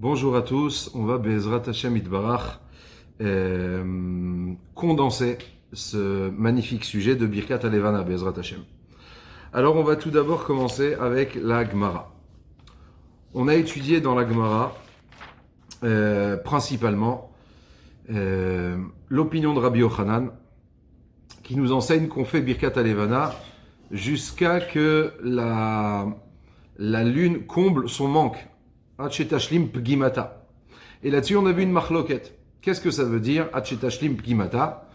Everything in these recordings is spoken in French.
Bonjour à tous, on va Be'ezrat Hashem Itbarach condenser ce magnifique sujet de Birkat Alevana Be'ezrat Hashem. Alors on va tout d'abord commencer avec la Gemara. On a étudié dans la Gemara principalement l'opinion de Rabbi Yochanan qui nous enseigne qu'on fait Birkat Alevana jusqu'à que la lune comble son manque. Achetashlim pgimata. Et là-dessus, on a vu une marloquette. Qu'est-ce que ça veut dire, Achetashlim pgimata?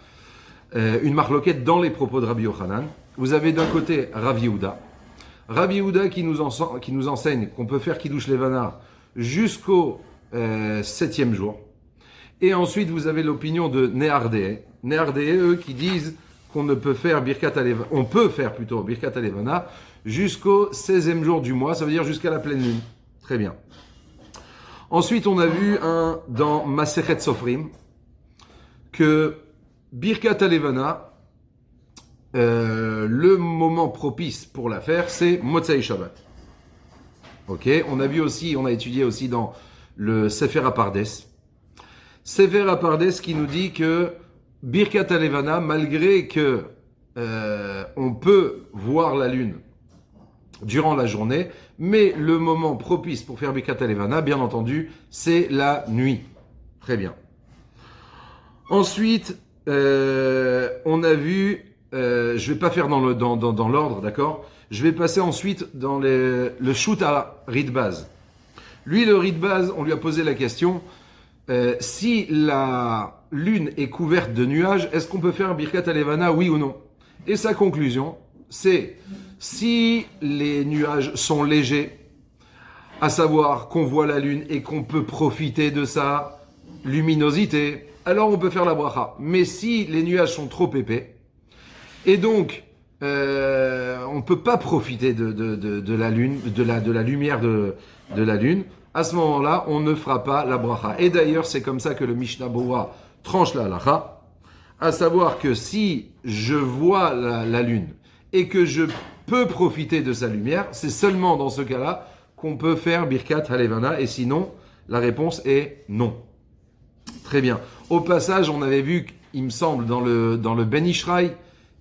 Une marloquette dans les propos de Rabbi Yochanan. Vous avez d'un côté Rav Yehuda. Rav Yehuda qui nous enseigne qu'on peut faire Kiddush Levana jusqu'au 7e jour. Et ensuite, vous avez l'opinion de Nehardéé. Nehardéé, eux, qui disent qu'on ne peut faire Birkat Alevana, on peut faire plutôt Birkat Alevana jusqu'au 16e jour du mois, ça veut dire jusqu'à la pleine lune. Très bien. Ensuite, on a vu dans Masechet Sofrim que Birkat Alevana, le moment propice pour la faire, c'est Motzei Shabbat. Ok. On a étudié aussi dans le Sefer Apardes. Sefer Apardes qui nous dit que Birkat Alevana, malgré que on peut voir la lune durant la journée, mais le moment propice pour faire Birkat Alevana, bien entendu, c'est la nuit. Très bien. Ensuite, on a vu, je vais pas faire dans l'ordre, d'accord? Je vais passer ensuite dans le shoot à Ritbaz. Lui, le Ritbaz, on lui a posé la question, si la lune est couverte de nuages, est-ce qu'on peut faire Birkat Alevana, oui ou non? Et sa conclusion, c'est si les nuages sont légers, à savoir qu'on voit la lune et qu'on peut profiter de sa luminosité, alors on peut faire la bracha. Mais si les nuages sont trop épais, et donc on peut pas profiter de la lune, de la lumière de la lune, à ce moment-là, on ne fera pas la bracha. Et d'ailleurs, c'est comme ça que le Mishnah Boa tranche la halacha, à savoir que si je vois la lune et que je peux profiter de sa lumière, c'est seulement dans ce cas-là qu'on peut faire Birkat Alevana, et sinon, la réponse est non. Très bien. Au passage, on avait vu, il me semble, dans le Ben Ishraï,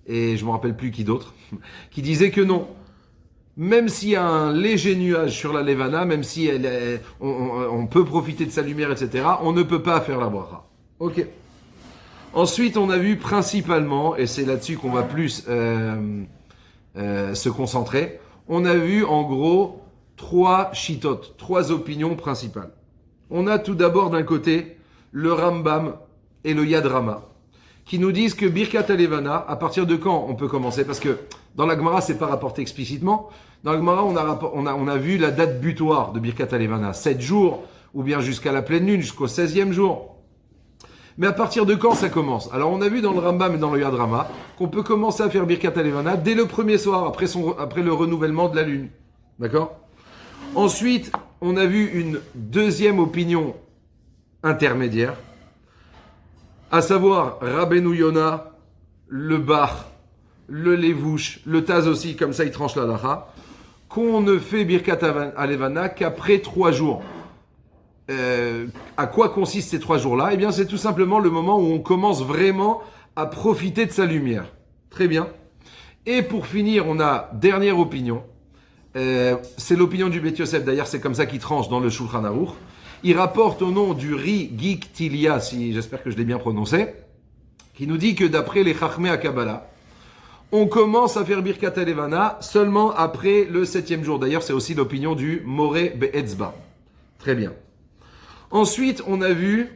et je ne me rappelle plus qui d'autre, qui disait que non. Même s'il y a un léger nuage sur la Levana, même si on peut profiter de sa lumière, etc., on ne peut pas faire la bracha. Ok. Ensuite, on a vu principalement, et c'est là-dessus qu'on va plus se concentrer, on a vu en gros 3 shittot, 3 opinions principales. On a tout d'abord d'un côté le Rambam et le Yad Rama, qui nous disent que Birkat Alevana, à partir de quand on peut commencer? Parce que dans la Gemara, c'est pas rapporté explicitement. Dans la Gemara, on a vu la date butoir de Birkat Alevana, 7 jours, ou bien jusqu'à la pleine lune, jusqu'au 16e jour. Mais à partir de quand ça commence? Alors on a vu dans le Rambam et dans le Yad Rama qu'on peut commencer à faire Birkat Alevana dès le premier soir, après le renouvellement de la lune. D'accord? Ensuite, on a vu une deuxième opinion intermédiaire, à savoir Rabbeinu Yona, le Bar, le Levouche, le Taz aussi, comme ça il tranche la halacha, qu'on ne fait Birkat Alevana qu'après 3 jours. À quoi consistent ces 3 jours-là? Eh bien, c'est tout simplement le moment où on commence vraiment à profiter de sa lumière. Très bien. Et pour finir, on a dernière opinion. C'est l'opinion du Beth Yosef. D'ailleurs, c'est comme ça qu'il tranche dans le Shulchan Aruch. Il rapporte au nom du Ri Gik Tilia, si j'espère que je l'ai bien prononcé, qui nous dit que d'après les Chachmei à Kabbalah, on commence à faire Birkat Alevana seulement après le 7e jour. D'ailleurs, c'est aussi l'opinion du Moré Be'etzba. Très bien. Ensuite, on a vu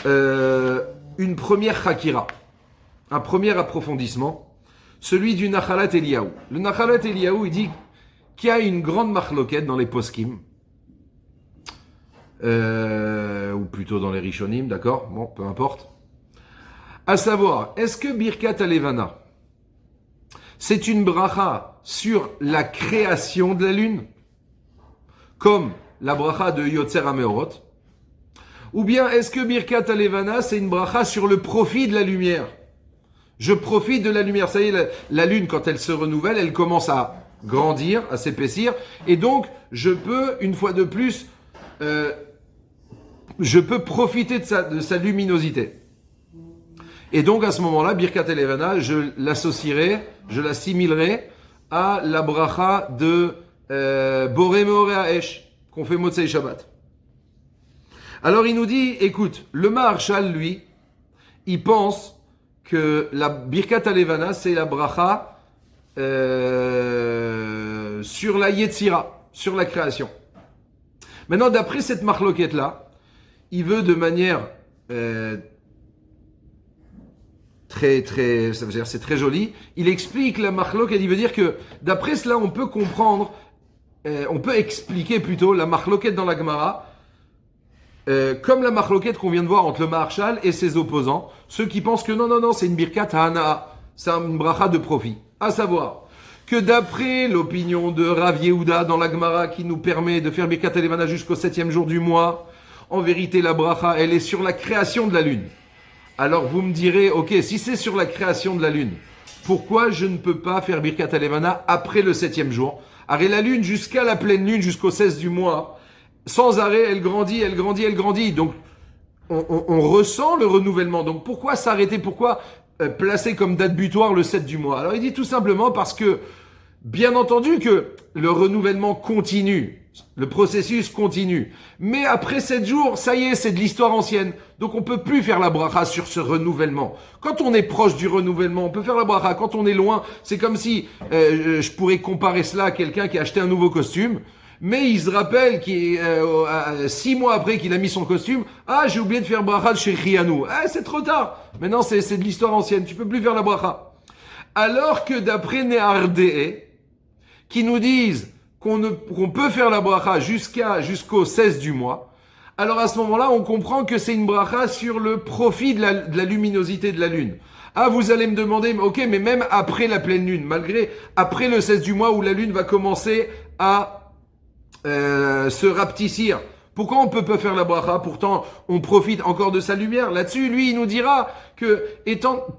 une première chakira, un premier approfondissement, celui du Nachalat Eliyahu. Le Nachalat Eliyahu, il dit qu'il y a une grande marloquette dans les poskim, ou plutôt dans les Rishonim, d'accord? Bon, peu importe. À savoir, est-ce que Birkat Alevana, c'est une bracha sur la création de la lune, comme la bracha de Yotzer HaMeorot, ou bien est-ce que Birkat Alevana, c'est une bracha sur le profit de la lumière? Je profite de la lumière. Ça y est, la lune, quand elle se renouvelle, elle commence à grandir, à s'épaissir, et donc, je peux, une fois de plus, je peux profiter de sa luminosité. Et donc à ce moment-là, Birkat Elevana, je l'associerai, je l'assimilerai à la bracha de Boré Meoré Haesh, qu'on fait Motzei Shabbat. Alors il nous dit, écoute, le Maharshal, lui, il pense que la Birkat Elevana, c'est la bracha sur la Yetzira, sur la création. Maintenant, d'après cette marloquette-là, il veut de manière ça veut dire c'est très joli. Il explique la marloquette. Il veut dire que d'après cela, on peut comprendre, on peut expliquer plutôt la marloquette dans la Gemara, comme la marloquette qu'on vient de voir entre le Maharshal et ses opposants, ceux qui pensent que non, c'est une birkat hana, c'est une bracha de profit. À savoir que d'après l'opinion de Rav Yehuda dans la Gemara qui nous permet de faire birkat elevana jusqu'au 7e jour du mois, en vérité la bracha, elle est sur la création de la lune. Alors vous me direz, ok, si c'est sur la création de la lune, pourquoi je ne peux pas faire Birkat Elevana après le 7e jour? Arrête la lune jusqu'à la pleine lune, jusqu'au 16 du mois, sans arrêt, elle grandit. Donc on ressent le renouvellement. Donc pourquoi s'arrêter? Pourquoi placer comme date butoir le 7 du mois? Alors il dit tout simplement parce que, bien entendu que le renouvellement continue. Le processus continue. Mais après 7 jours, ça y est, c'est de l'histoire ancienne. Donc on peut plus faire la bracha sur ce renouvellement. Quand on est proche du renouvellement, on peut faire la bracha. Quand on est loin, c'est comme si, je pourrais comparer cela à quelqu'un qui a acheté un nouveau costume, mais il se rappelle qu'il 6 mois après qu'il a mis son costume, j'ai oublié de faire bracha de chez Rianou. C'est trop tard. Maintenant, c'est de l'histoire ancienne. Tu peux plus faire la bracha. Alors que d'après Néardé, qui nous disent qu'on peut faire la bracha jusqu'au 16 du mois, alors à ce moment-là, on comprend que c'est une bracha sur le profit de la luminosité de la lune. Vous allez me demander, ok, mais même après la pleine lune, après le 16 du mois où la lune va commencer à se rapetissir, pourquoi on peut pas faire la bracha? Pourtant, on profite encore de sa lumière. Là-dessus, lui, il nous dira que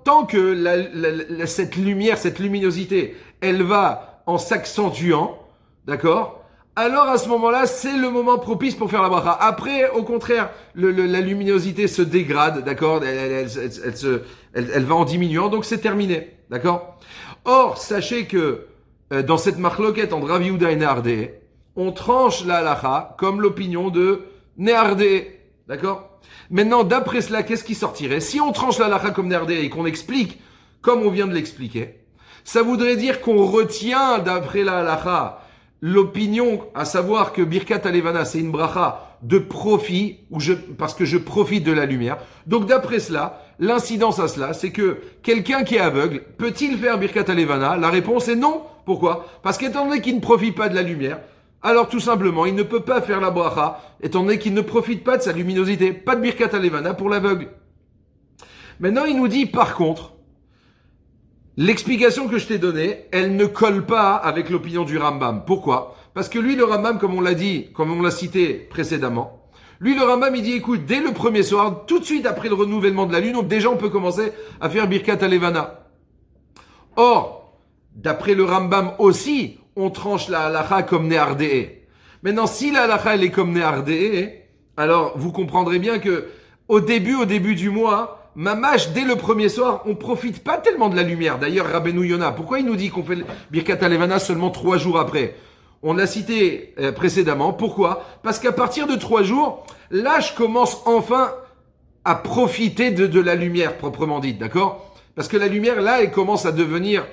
tant que cette lumière, cette luminosité, elle va en s'accentuant, d'accord? Alors à ce moment-là, c'est le moment propice pour faire la bracha. Après, au contraire, la luminosité se dégrade, d'accord? Elle va en diminuant, donc c'est terminé, d'accord? Or, sachez que dans cette marloquette entre Rav Yehuda et Néardé, on tranche la halacha comme l'opinion de Néardé, d'accord? Maintenant, d'après cela, qu'est-ce qui sortirait? Si on tranche la halacha comme Néardé et qu'on explique comme on vient de l'expliquer, ça voudrait dire qu'on retient d'après la halacha l'opinion, à savoir que Birkat Elevana, c'est une bracha de profit, parce que je profite de la lumière. Donc d'après cela, l'incidence à cela, c'est que quelqu'un qui est aveugle, peut-il faire Birkat Elevana? La réponse est non. Pourquoi? Parce qu'étant donné qu'il ne profite pas de la lumière, alors tout simplement, il ne peut pas faire la bracha, étant donné qu'il ne profite pas de sa luminosité. Pas de Birkat Elevana pour l'aveugle. Maintenant, il nous dit, par contre, l'explication que je t'ai donnée, elle ne colle pas avec l'opinion du Rambam. Pourquoi? Parce que lui, le Rambam, comme on l'a dit, comme on l'a cité précédemment, lui, le Rambam, il dit, écoute, dès le premier soir, tout de suite après le renouvellement de la lune, donc déjà on peut commencer à faire Birkat Elevana. Or, d'après le Rambam aussi, on tranche la halacha comme Néardé. Maintenant, si la halacha, elle est comme Néardé, alors vous comprendrez bien que au début du mois, Mamash, dès le premier soir, on profite pas tellement de la lumière. D'ailleurs, Rabbeinu Yona, pourquoi il nous dit qu'on fait Birkat Elevana seulement 3 jours après? On l'a cité précédemment. Pourquoi? Parce qu'à partir de 3 jours, là, je commence enfin à profiter de la lumière proprement dite, d'accord? Parce que la lumière, là, elle commence à devenir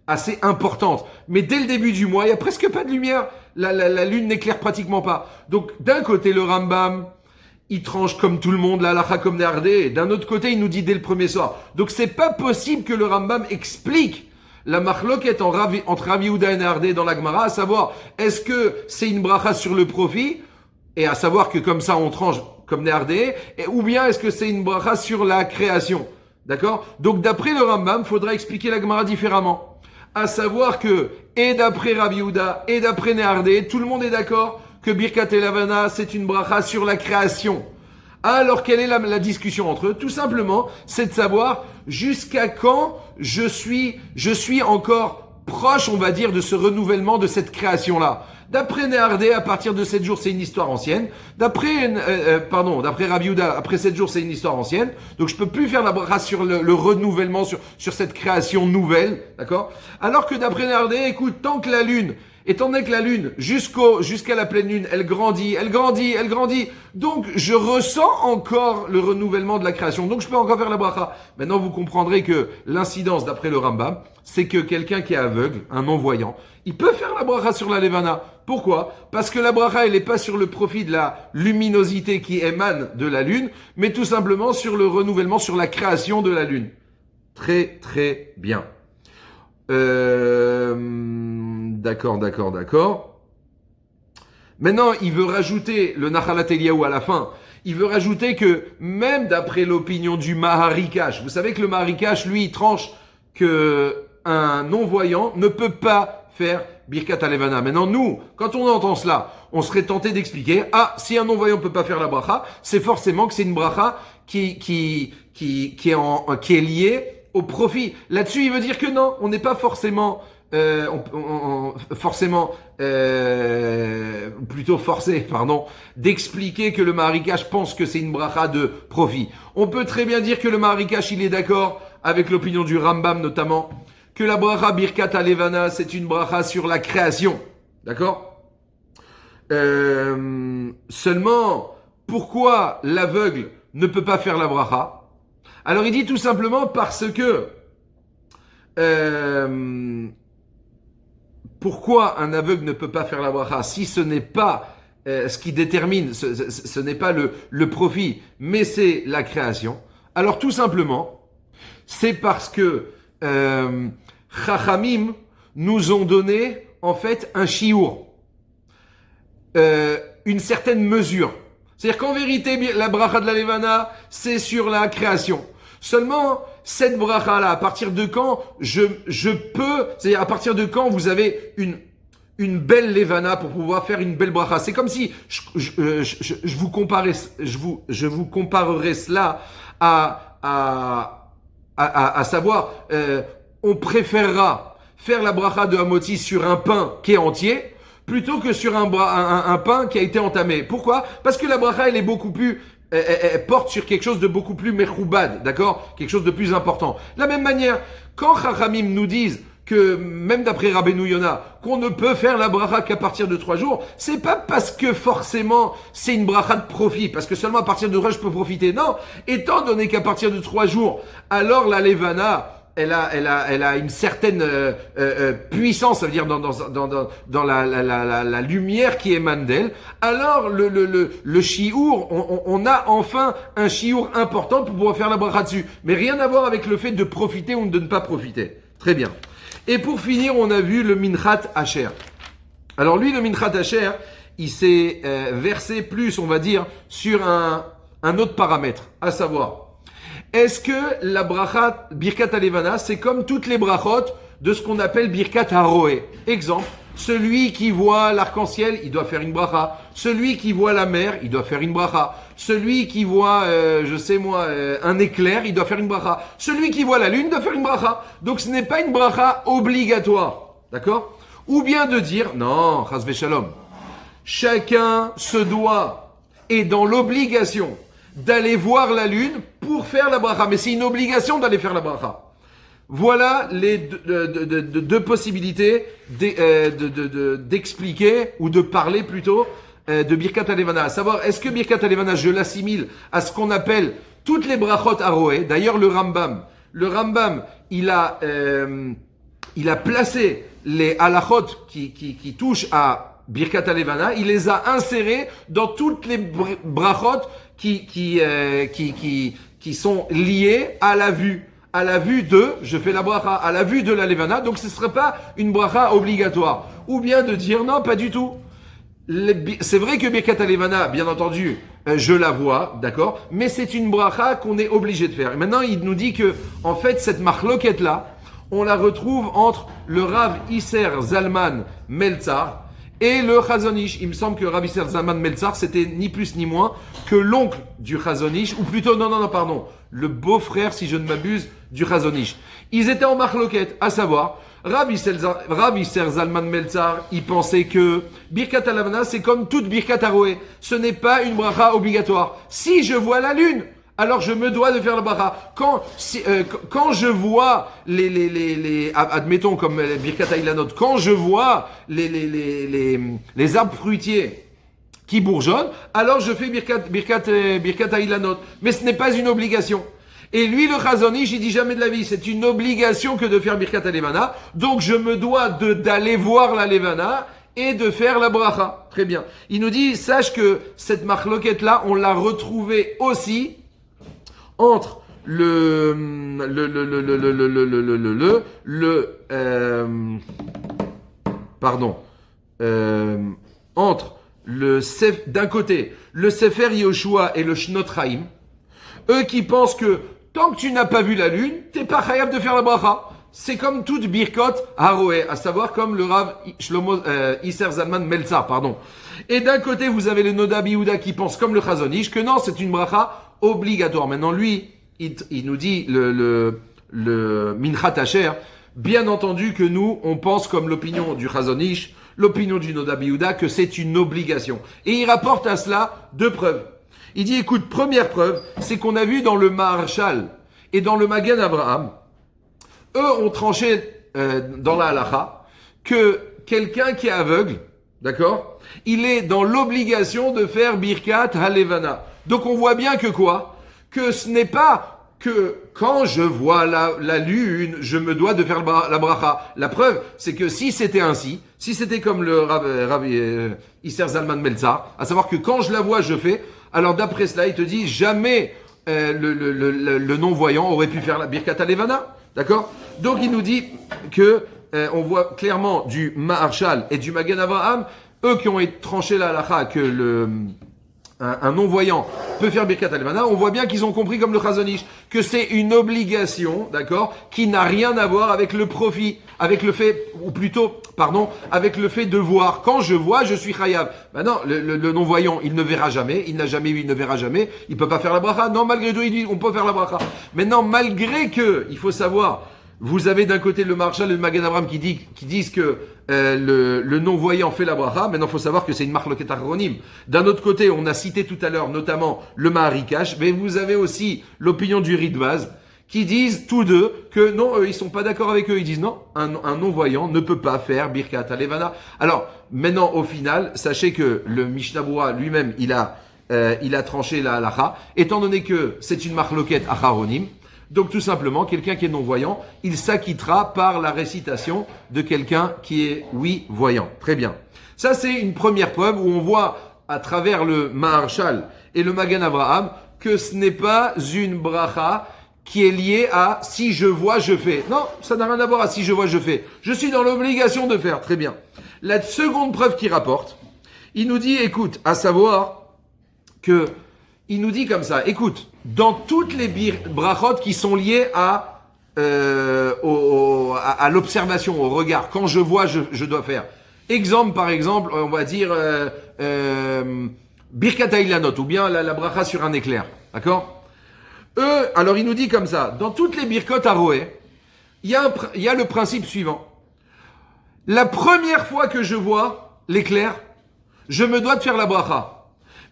assez importante. Mais dès le début du mois, il y a presque pas de lumière. La lune n'éclaire pratiquement pas. Donc, d'un côté, le Rambam, il tranche comme tout le monde, la halacha comme Néardé, et d'un autre côté, il nous dit dès le premier soir. Donc c'est pas possible que le Rambam explique la marloquette entre Rav Yehuda et Néardé dans la Gemara, à savoir, est-ce que c'est une bracha sur le profit, et à savoir que comme ça on tranche comme Néardé, ou bien est-ce que c'est une bracha sur la création? D'accord? Donc d'après le Rambam, faudra expliquer la Gemara différemment. À savoir que, et d'après Rav Yehuda, et d'après Néardé, tout le monde est d'accord que Birkat Elevana, c'est une bracha sur la création. Alors, quelle est la discussion entre eux? Tout simplement, c'est de savoir jusqu'à quand je suis encore proche, on va dire, de ce renouvellement de cette création-là. D'après Nehardé, à partir de 7 jours, c'est une histoire ancienne. D'après Rabbi Yehuda, après 7 jours, c'est une histoire ancienne. Donc je peux plus faire la bracha sur le renouvellement, sur cette création nouvelle, d'accord? Alors que d'après Nehardé, écoute, étant donné que la lune, jusqu'à la pleine lune, elle grandit. Donc, je ressens encore le renouvellement de la création. Donc, je peux encore faire la bracha. Maintenant, vous comprendrez que l'incidence, d'après le Rambam, c'est que quelqu'un qui est aveugle, un non-voyant, il peut faire la bracha sur la levana. Pourquoi? Parce que la bracha, elle n'est pas sur le profit de la luminosité qui émane de la lune, mais tout simplement sur le renouvellement, sur la création de la lune. Très, très bien. D'accord. Maintenant, il veut rajouter le Nachalat Eliyahu à la fin. Il veut rajouter que même d'après l'opinion du Maharikash, vous savez que le Maharikash, lui, il tranche que un non-voyant ne peut pas faire Birkat Alevana. Maintenant, nous, quand on entend cela, on serait tenté d'expliquer, si un non-voyant peut pas faire la bracha, c'est forcément que c'est une bracha qui est liée au profit. Là-dessus, il veut dire que non, on n'est pas forcément plutôt forcé, d'expliquer que le Maharikash pense que c'est une bracha de profit. On peut très bien dire que le Maharikash, il est d'accord avec l'opinion du Rambam notamment, que la bracha Birkat Alevana, c'est une bracha sur la création. D'accord? Seulement, pourquoi l'aveugle ne peut pas faire la bracha? Alors il dit tout simplement parce que pourquoi un aveugle ne peut pas faire la bracha si ce n'est pas ce qui détermine, ce n'est pas le profit, mais c'est la création. Alors tout simplement, c'est parce que Chachamim nous ont donné en fait un shiur, une certaine mesure. C'est-à-dire qu'en vérité, la bracha de la levana, c'est sur la création. Seulement, cette bracha-là, à partir de quand c'est-à-dire à partir de quand vous avez une belle levana pour pouvoir faire une belle bracha. C'est comme si je vous comparerais cela à savoir, on préférera faire la bracha de Hamotzi sur un pain qui est entier, plutôt que sur un pain qui a été entamé. Pourquoi? Parce que la bracha, elle est beaucoup plus, elle porte sur quelque chose de beaucoup plus mechoubad, d'accord? Quelque chose de plus important. De la même manière, quand Chachamim nous disent que, même d'après Rabbeinu Yona, qu'on ne peut faire la bracha qu'à partir de 3 jours, c'est pas parce que forcément c'est une bracha de profit, parce que seulement à partir de 3 je peux profiter. Non, étant donné qu'à partir de 3 jours, alors la levana, elle a une certaine puissance, ça veut dire dans la lumière qui émane d'elle. Alors le shiur, on a enfin un shiur important pour pouvoir faire la bracha dessus, mais rien à voir avec le fait de profiter ou de ne pas profiter. Très bien. Et pour finir, on a vu le Minchat Asher. Alors lui, le Minchat Asher, il s'est versé plus, on va dire, sur un autre paramètre, à savoir, est-ce que la bracha Birkat Alevana, c'est comme toutes les brachot de ce qu'on appelle Birkat Haroé? Exemple, celui qui voit l'arc-en-ciel, il doit faire une bracha. Celui qui voit la mer, il doit faire une bracha. Celui qui voit, un éclair, il doit faire une bracha. Celui qui voit la lune doit faire une bracha. Donc ce n'est pas une bracha obligatoire. D'accord? Ou bien de dire, non, chas v'shalom, chacun se doit, est dans l'obligation d'aller voir la lune pour faire la bracha. Mais c'est une obligation d'aller faire la bracha. Voilà les deux possibilités d'expliquer ou de parler plutôt de Birkat Alevana. À savoir, est-ce que Birkat Alevana, je l'assimile à ce qu'on appelle toutes les brachot aroé. D'ailleurs, le Rambam, il a placé les halachot qui touchent à Birkat Alevana, il les a insérés dans toutes les brachot qui sont liées à la vue. À la vue de, je fais la bracha, à la vue de la levana, donc ce ne serait pas une bracha obligatoire. Ou bien de dire, non, pas du tout. C'est vrai que Birkat Alevana, bien entendu, je la vois, d'accord, mais c'est une bracha qu'on est obligé de faire. Et maintenant, il nous dit que, en fait, cette marloquette-là, on la retrouve entre le Rav Isser Zalman Meltzar et le Chazon Ish. Il me semble que Rabbi Zalman Meltzar, c'était ni plus ni moins que l'oncle du Chazon Ish, ou plutôt, pardon, le beau-frère, si je ne m'abuse, du Chazon Ish. Ils étaient en marloquette, à savoir, Rabbi Zalman Meltzar, il pensait que Birkat Alavana, c'est comme toute Birkat Aroé. Ce n'est pas une bracha obligatoire. Si je vois la lune, alors je me dois de faire la bracha. Quand je vois admettons comme Birkat Ailanot, quand je vois les arbres fruitiers qui bourgeonnent, alors je fais Birkat Ailanot. Mais ce n'est pas une obligation. Et lui, le Chazon Ish, il dit jamais de la vie, c'est une obligation que de faire Birkat Alevana. Donc je me dois d'aller voir la Levana et de faire la bracha. Très bien. Il nous dit, sache que cette marloquette là, on l'a retrouvée aussi entre entre d'un côté le Sefer Yoshua et le Shnot Chaim, eux qui pensent que tant que tu n'as pas vu la lune, t'es pas capable de faire la bracha. C'est comme toute Birkot Haroé, à savoir comme le Rav Shlomo Isser Zalman Meltzar, pardon. Et d'un côté, vous avez le Noda Yehuda qui pense comme le Chazon Ish que non, c'est une bracha obligatoire. Maintenant, lui, il nous dit le Minchat Asher, bien entendu que nous, on pense comme l'opinion du Chazon Ish, l'opinion du Noda Yehuda, que c'est une obligation. Et il rapporte à cela 2 preuves. Il dit, écoute, première preuve, c'est qu'on a vu dans le Maharshal et dans le Magen Avraham, eux ont tranché dans la halacha que quelqu'un qui est aveugle, d'accord, il est dans l'obligation de faire Birkat Halevana. Donc on voit bien que quoi? Que ce n'est pas que quand je vois la lune, je me dois de faire la bracha. La preuve, c'est que si c'était ainsi, si c'était comme le Rabbi Isser Zalman Meltzar, à savoir que quand je la vois, je fais, alors d'après cela, il te dit jamais le non-voyant aurait pu faire la Birkat Alevana, d'accord? Donc il nous dit que on voit clairement du Maharshal et du Magen Avraham, eux qui ont tranché la halakha que un non-voyant peut faire Birkat Alevana, on voit bien qu'ils ont compris comme le Chazon Ish que c'est une obligation, d'accord, qui n'a rien à voir avec le profit, avec le fait, ou plutôt, pardon, avec le fait de voir. Quand je vois, je suis chayav. Ben non, le non-voyant, il ne verra jamais, il n'a jamais vu, il ne verra jamais, il peut pas faire la bracha. Non, malgré tout, il dit, on peut faire la bracha. Maintenant, malgré que, il faut savoir, vous avez d'un côté le Maharshal et le Magen Avraham qui disent que le non-voyant fait la bracha. Maintenant, il faut savoir que c'est une marloquet achronim. D'un autre côté, on a cité tout à l'heure notamment le Maharikash, mais vous avez aussi l'opinion du Ritbaz qui disent tous deux que non, eux, ils sont pas d'accord avec eux. Ils disent non, un non-voyant ne peut pas faire Birkat Alevana. Alors, maintenant, au final, sachez que le Mishnah Berurah lui-même, il a tranché la halacha, étant donné que c'est une marloquet achronim. Donc tout simplement, quelqu'un qui est non-voyant, il s'acquittera par la récitation de quelqu'un qui est, oui, voyant. Très bien. Ça, c'est une première preuve où on voit à travers le Maharshal et le Magen Avraham que ce n'est pas une bracha qui est liée à si je vois, je fais. Non, ça n'a rien à voir à si je vois, je fais. Je suis dans l'obligation de faire. Très bien. La seconde preuve qu'il rapporte, il nous dit, écoute, à savoir que il nous dit comme ça, écoute, dans toutes les brachot qui sont liées à l'observation, au regard, quand je vois, je dois faire. Exemple, par exemple, on va dire Birkat Ailanot, ou bien la bracha sur un éclair, d'accord? Alors il nous dit comme ça, dans toutes les birkot Aroé, il y a le principe suivant. La première fois que je vois l'éclair, je me dois de faire la bracha.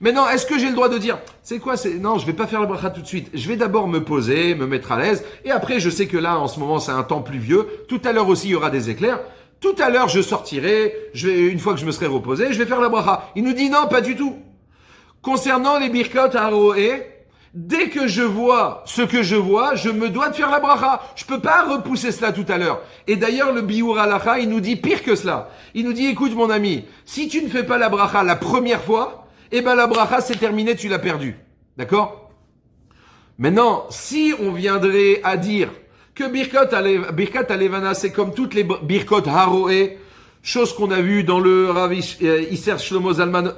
Maintenant, est-ce que j'ai le droit de dire, c'est quoi, non, je vais pas faire la bracha tout de suite. Je vais d'abord me poser, me mettre à l'aise. Et après, je sais que là, en ce moment, c'est un temps pluvieux. Tout à l'heure aussi, il y aura des éclairs. Tout à l'heure, je sortirai. Une fois que je me serai reposé, je vais faire la bracha. Il nous dit non, pas du tout. Concernant les birkot Aroé, dès que je vois ce que je vois, je me dois de faire la bracha. Je peux pas repousser cela tout à l'heure. Et d'ailleurs, le Biur Halacha, il nous dit pire que cela. Il nous dit, écoute, mon ami, si tu ne fais pas la bracha la première fois, eh ben la bracha c'est terminé, tu l'as perdu. D'accord? Maintenant, si on viendrait à dire que Birkat Alevana c'est comme toutes les Birkot Haroé, chose qu'on a vu dans le Rav Isser Shlomo Zalman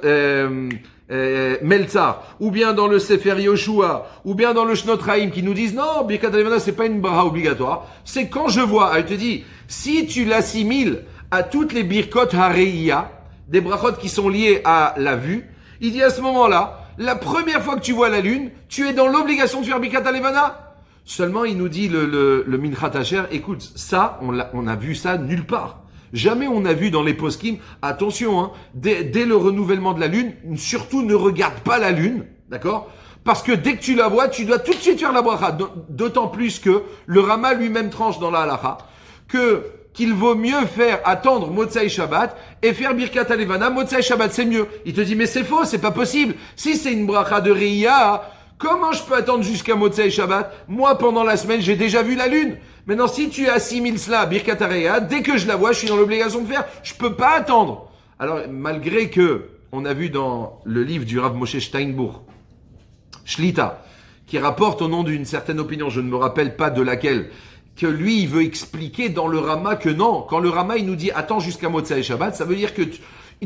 Meltzar, ou bien dans le Sefer Yoshua, ou bien dans le Shnot Chaim, qui nous disent non, Birkat Alevana c'est pas une bracha obligatoire. C'est quand je vois, elle te dit, si tu l'assimiles à toutes les Birkot Hareia, des brachot qui sont liées à la vue, il dit à ce moment-là, la première fois que tu vois la lune, tu es dans l'obligation de faire Birkat Halevana. Seulement, il nous dit le Minchat Asher, écoute, ça, on a vu ça nulle part. Jamais on a vu dans les poskim, attention, hein, dès le renouvellement de la lune, surtout ne regarde pas la lune, d'accord? Parce que dès que tu la vois, tu dois tout de suite faire la bracha. D'autant plus que le Rama lui-même tranche dans la halacha qu'il vaut mieux faire attendre Motzai Shabbat et faire Birkat Halevana. Motzai Shabbat, c'est mieux. Il te dit, mais c'est faux, c'est pas possible. Si c'est une bracha de Reya, comment je peux attendre jusqu'à Motzai Shabbat? Moi, pendant la semaine, j'ai déjà vu la lune. Maintenant, si tu assimiles cela à Birkat Hareya, dès que je la vois, je suis dans l'obligation de faire. Je peux pas attendre. Alors, malgré que, on a vu dans le livre du Rav Moshe Steinbourg, Shlita, qui rapporte au nom d'une certaine opinion, je ne me rappelle pas de laquelle, que lui, il veut expliquer dans le Rama que non. Quand le Rama, il nous dit attends jusqu'à Motzai Shabbat, ça veut dire que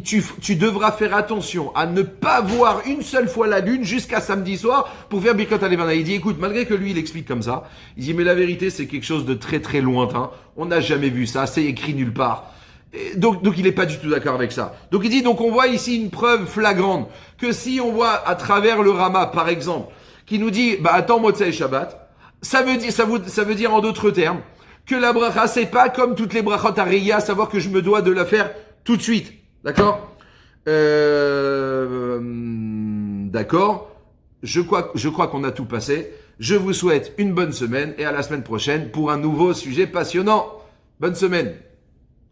tu devras faire attention à ne pas voir une seule fois la lune jusqu'à samedi soir pour faire Birkat Halevana. Il dit écoute, malgré que lui, il explique comme ça, il dit mais la vérité, c'est quelque chose de très très lointain. On n'a jamais vu ça, c'est écrit nulle part. Et donc il est pas du tout d'accord avec ça. Donc il dit, donc on voit ici une preuve flagrante que si on voit à travers le Rama, par exemple, qui nous dit, attends Motzai Shabbat, ça veut dire en d'autres termes, que la bracha, c'est pas comme toutes les brachot Hareya, à savoir que je me dois de la faire tout de suite. D'accord? D'accord. Je crois qu'on a tout passé. Je vous souhaite une bonne semaine et à la semaine prochaine pour un nouveau sujet passionnant. Bonne semaine.